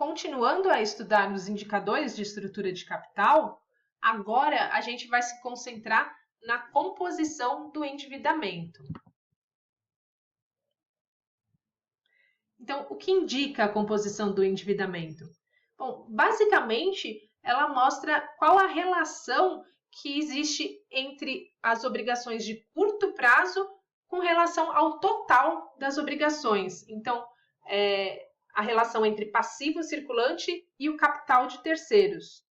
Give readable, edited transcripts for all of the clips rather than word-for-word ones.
continuando a estudar os indicadores de estrutura de capital, agora a gente vai se concentrar na composição do endividamento. Então, o que indica a composição do endividamento? Bom, basicamente, ela mostra qual a relação que existe entre as obrigações de curto prazo com relação ao total das obrigações. Então, a relação entre passivo circulante e o capital de terceiros.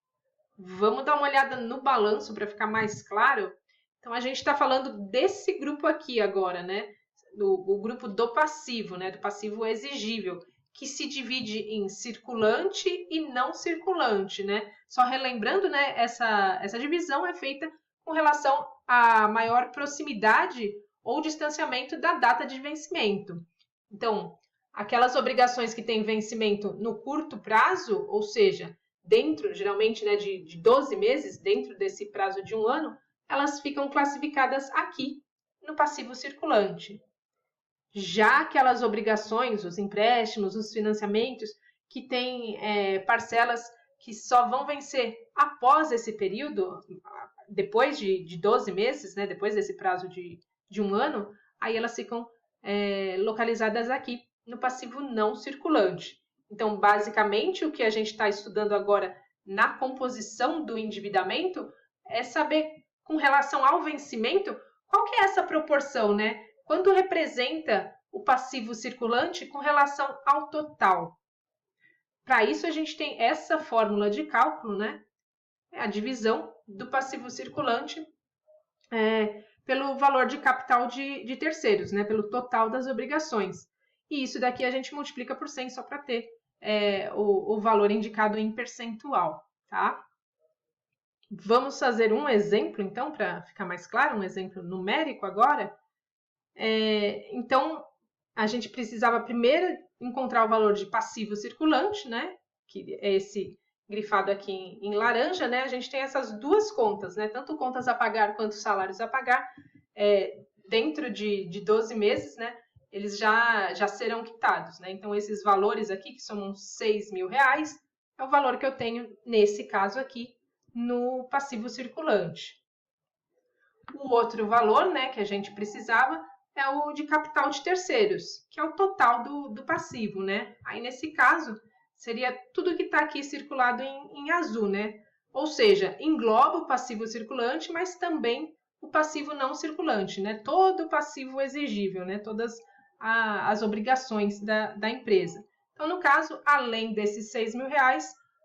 Vamos dar uma olhada no balanço para ficar mais claro? Então, a gente está falando desse grupo aqui agora, né? O grupo do passivo, né? Do passivo exigível, que se divide em circulante e não circulante, né? Só relembrando, né? Essa divisão é feita com relação à maior proximidade ou distanciamento da data de vencimento. Então, aquelas obrigações que têm vencimento no curto prazo, ou seja, dentro, geralmente, né, de 12 meses, dentro desse prazo de um ano, elas ficam classificadas aqui no passivo circulante. Já aquelas obrigações, os empréstimos, os financiamentos, que têm parcelas que só vão vencer após esse período, depois de 12 meses, né, depois desse prazo de um ano, aí elas ficam localizadas aqui no passivo não circulante. Então, basicamente, o que a gente está estudando agora na composição do endividamento é saber, com relação ao vencimento, qual que é essa proporção, né? Quanto representa o passivo circulante com relação ao total? Para isso, a gente tem essa fórmula de cálculo, né? A divisão do passivo circulante pelo valor de capital de terceiros, né? Pelo total das obrigações. E isso daqui a gente multiplica por 100 só para ter o valor indicado em percentual, tá? Vamos fazer um exemplo, então, para ficar mais claro, um exemplo numérico agora. Então, a gente precisava primeiro encontrar o valor de passivo circulante, né? Que é esse grifado aqui em laranja, né? A gente tem essas duas contas, né? Tanto contas a pagar quanto salários a pagar, dentro de 12 meses, né? Eles já serão quitados, né? Então, esses valores aqui, que são R$6.000, é o valor que eu tenho, nesse caso aqui, no passivo circulante. O outro valor, né, que a gente precisava é o de capital de terceiros, que é o total do passivo, né? Aí, nesse caso, seria tudo que está aqui circulado em azul, né? Ou seja, engloba o passivo circulante, mas também o passivo não circulante, né? Todo o passivo exigível, né? Todas as obrigações da empresa. Então, no caso, além desses R$6.000,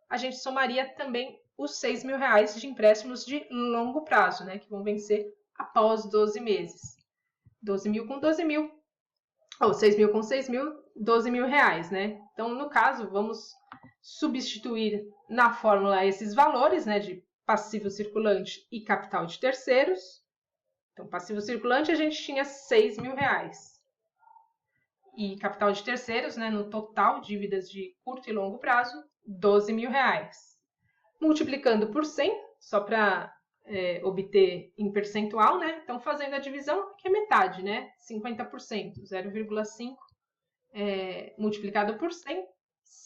a gente somaria também os R$6.000 de empréstimos de longo prazo, né? Que vão vencer após 12 meses. 12 mil com 12 mil, ou 6 mil com 6 mil, 12 mil reais, né? Então, no caso, vamos substituir na fórmula esses valores, né, de passivo circulante e capital de terceiros. Então, passivo circulante a gente tinha R$6.000. E capital de terceiros, né, no total, dívidas de curto e longo prazo, R$12.000. Multiplicando por 100, só para obter em percentual, né? Então, fazendo a divisão, que é metade, né? 50%, 0,5 multiplicado por 100,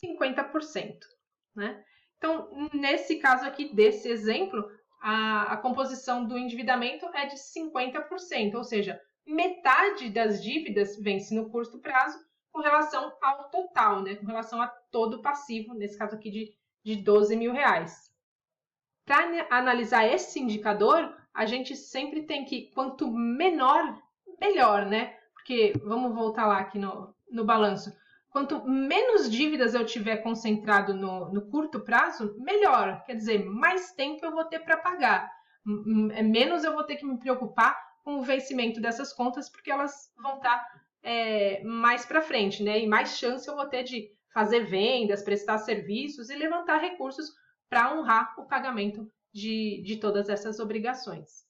50%, né? Então, nesse caso aqui, desse exemplo, a composição do endividamento é de 50%, ou seja, metade das dívidas vence no curto prazo com relação ao total, né? Com relação a todo o passivo, nesse caso aqui de R$12.000. Para analisar esse indicador, a gente sempre tem que, quanto menor, melhor, né? Porque, vamos voltar lá aqui no balanço, quanto menos dívidas eu tiver concentrado no curto prazo, melhor. Quer dizer, mais tempo eu vou ter para pagar. Menos eu vou ter que me preocupar com o vencimento dessas contas, porque elas vão estar mais para frente, né? E mais chance eu vou ter de fazer vendas, prestar serviços e levantar recursos para honrar o pagamento de todas essas obrigações.